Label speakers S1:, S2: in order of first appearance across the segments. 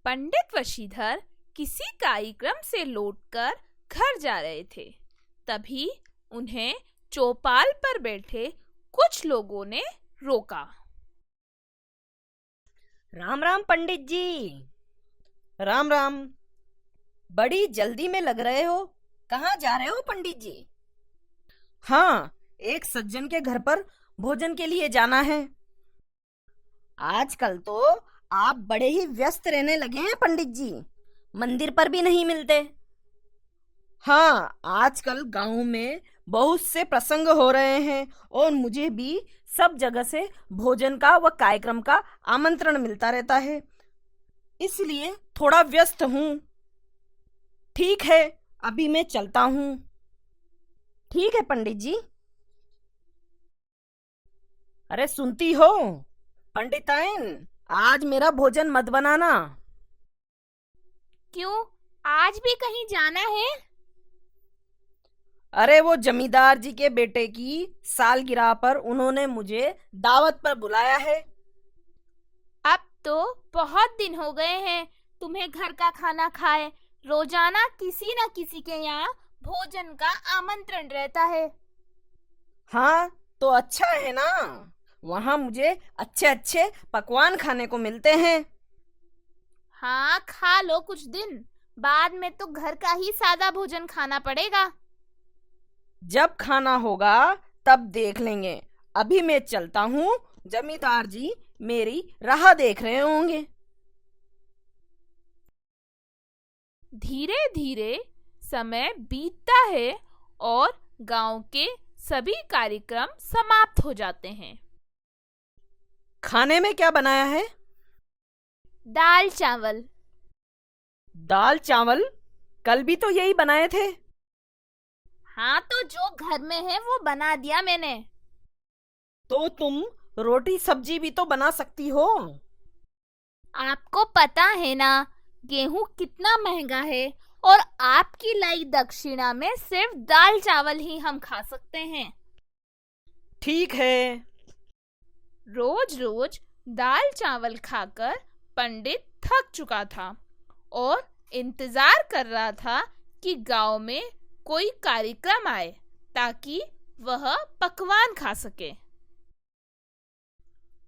S1: पंडित वशीधर किसी कार्यक्रम से लौटकर घर जा रहे थे। तभी उन्हें चौपाल पर बैठे कुछ लोगों ने रोका।
S2: राम राम पंडित जी। राम राम। बड़ी जल्दी में लग रहे हो, कहाँ जा रहे हो पंडित जी? हाँ, एक सज्जन के घर पर भोजन के लिए जाना है। आजकल तो आप बड़े ही व्यस्त रहने लगे हैं पंडित जी, मंदिर पर भी नहीं मिलते। हाँ, आजकल गांव में बहुत से प्रसंग हो रहे हैं और मुझे भी सब जगह से भोजन का व कार्यक्रम का आमंत्रण मिलता रहता है, इसलिए थोड़ा व्यस्त हूँ। ठीक है, अभी मैं चलता हूँ। ठीक है पंडित जी। अरे सुनती हो पंडिताइन, आज मेरा भोजन मत बनाना।
S1: क्यों, आज भी कहीं जाना है?
S2: अरे वो जमींदार जी के बेटे की सालगिरह पर उन्होंने मुझे दावत पर बुलाया है।
S1: अब तो बहुत दिन हो गए हैं तुम्हें घर का खाना खाए। रोजाना किसी न किसी के यहाँ भोजन का आमंत्रण रहता है।
S2: हाँ तो अच्छा है ना, वहाँ मुझे अच्छे अच्छे पकवान खाने को मिलते हैं।
S1: हाँ, खा लो कुछ दिन, बाद में तो घर का ही सादा भोजन खाना पड़ेगा।
S2: जब खाना होगा तब देख लेंगे, अभी मैं चलता हूँ। जमींदार जी मेरी राह देख रहे होंगे।
S1: धीरे धीरे समय बीतता है और गांव के सभी कार्यक्रम समाप्त हो जाते हैं।
S2: खाने में क्या बनाया है?
S1: दाल चावल।
S2: दाल चावल? कल भी तो यही बनाए थे।
S1: हाँ, तो जो घर में है वो बना दिया मैंने।
S2: तो तुम रोटी सब्जी भी तो बना सकती हो।
S1: आपको पता है ना, गेहूं कितना महंगा है और आपकी लाई दक्षिणा में सिर्फ दाल चावल ही हम खा सकते हैं।
S2: ठीक है।
S1: रोज रोज दाल चावल खाकर पंडित थक चुका था और इंतजार कर रहा था कि गांव में कोई कार्यक्रम आए ताकि वह पकवान खा सके।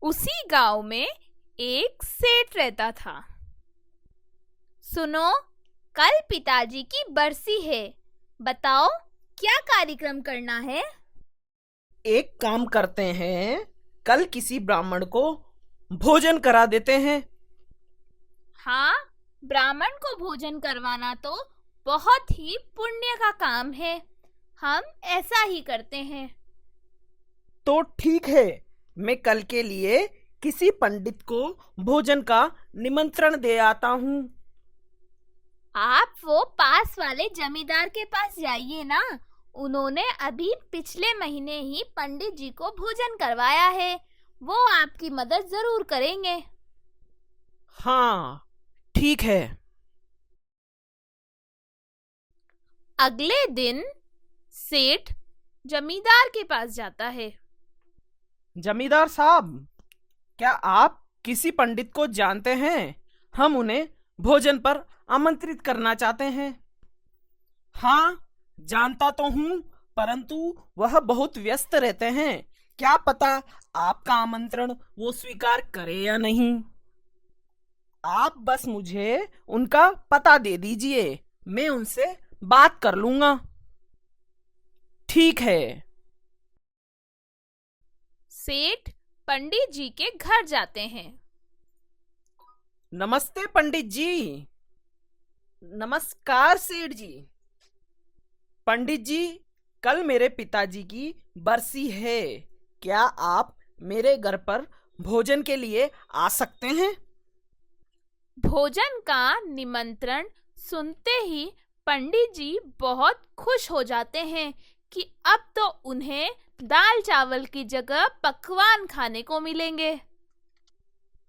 S1: उसी गांव में एक सेठ रहता था। सुनो, कल पिताजी की बरसी है, बताओ क्या कार्यक्रम करना है?
S2: एक काम करते हैं, कल किसी ब्राह्मण को भोजन करा देते हैं।
S1: हाँ, ब्राह्मण को भोजन करवाना तो बहुत ही पुण्य का काम है, हम ऐसा ही करते हैं।
S2: तो ठीक है, मैं कल के लिए किसी पंडित को भोजन का निमंत्रण दे आता हूँ।
S1: आप वो पास वाले जमींदार के पास जाइए ना, उन्होंने अभी पिछले महीने ही पंडित जी को भोजन करवाया है, वो आपकी मदद जरूर करेंगे।
S2: हाँ ठीक है।
S1: अगले दिन सेठ जमींदार के पास जाता है।
S2: जमींदार साहब, क्या आप किसी पंडित को जानते हैं? हम उन्हें भोजन पर आमंत्रित करना चाहते हैं। हाँ जानता तो हूँ, परंतु वह बहुत व्यस्त रहते हैं, क्या पता आपका आमंत्रण वो स्वीकार करे या नहीं। आप बस मुझे उनका पता दे दीजिए, मैं उनसे बात कर लूंगा। ठीक है।
S1: सेठ पंडित जी के घर जाते हैं।
S2: नमस्ते पंडित जी। नमस्कार सेठ जी। पंडित जी, कल मेरे पिताजी की बरसी है, क्या आप मेरे घर पर भोजन के लिए आ सकते हैं?
S1: भोजन का निमंत्रण सुनते ही पंडित जी बहुत खुश हो जाते हैं कि अब तो उन्हें दाल चावल की जगह पकवान खाने को मिलेंगे।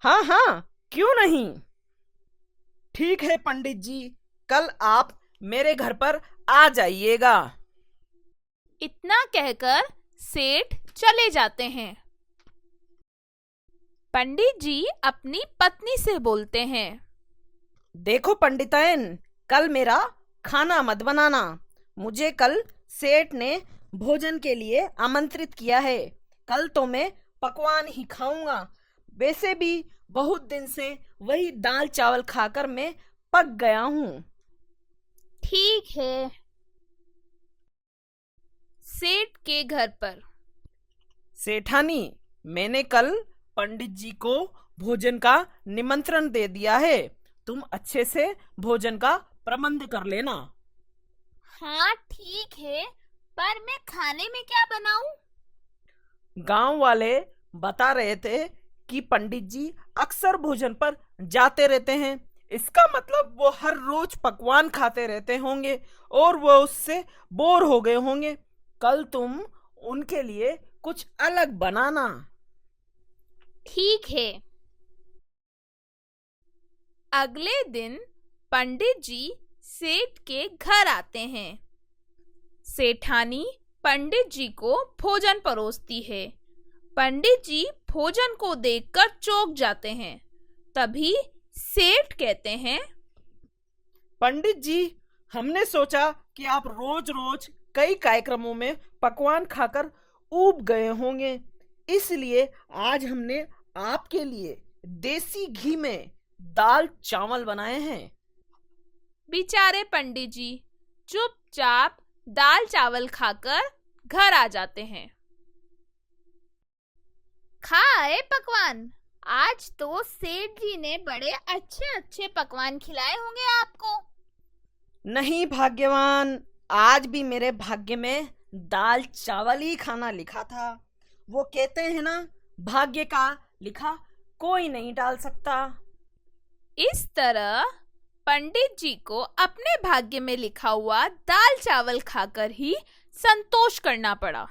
S2: हाँ हाँ, क्यों नहीं। ठीक है पंडित जी, कल आप मेरे घर पर आ जाइएगा।
S1: इतना कहकर सेठ चले जाते हैं। पंडित जी अपनी पत्नी से बोलते हैं,
S2: देखो पंडिताइन, कल मेरा खाना मत बनाना। मुझे कल सेठ ने भोजन के लिए आमंत्रित किया है। कल तो मैं पकवान ही खाऊंगा। वैसे भी बहुत दिन से वही दाल चावल खाकर मैं पक गया हूँ।
S1: ठीक है। सेठ के घर पर।
S2: सेठानी, मैंने कल पंडित जी को भोजन का निमंत्रण दे दिया है। तुम अच्छे से भोजन का प्रबंध कर लेना।
S1: हाँ ठीक है, पर मैं खाने में क्या बनाऊं?
S2: गांव वाले बता रहे थे कि पंडित जी अक्सर भोजन पर जाते रहते हैं। इसका मतलब वो हर रोज पकवान खाते रहते होंगे और वो उससे बोर हो गए होंगे। कल तुम उनके लिए कुछ अलग बनाना।
S1: ठीक है। अगले दिन पंडित जी सेठ के घर आते हैं। सेठानी पंडित जी को भोजन परोसती है। पंडित जी भोजन को देखकर चौंक जाते हैं। तभी सेठ कहते हैं,
S2: पंडित जी, हमने सोचा कि आप रोज रोज कई कार्यक्रमों में पकवान खाकर ऊब गए होंगे, इसलिए आज हमने आपके लिए देसी घी में दाल चावल बनाए हैं।
S1: बेचारे पंडित जी चुपचाप दाल चावल खाकर घर आ जाते हैं। खाए पकवान। आज तो सेठ जी ने बड़े अच्छे अच्छे पकवान खिलाए होंगे आपको।
S2: नहीं भाग्यवान, आज भी मेरे भाग्य में दाल चावल ही खाना लिखा था। वो कहते हैं ना, भाग्य का लिखा कोई नहीं टाल सकता।
S1: इस तरह पंडित जी को अपने भाग्य में लिखा हुआ दाल चावल खाकर ही संतोष करना पड़ा।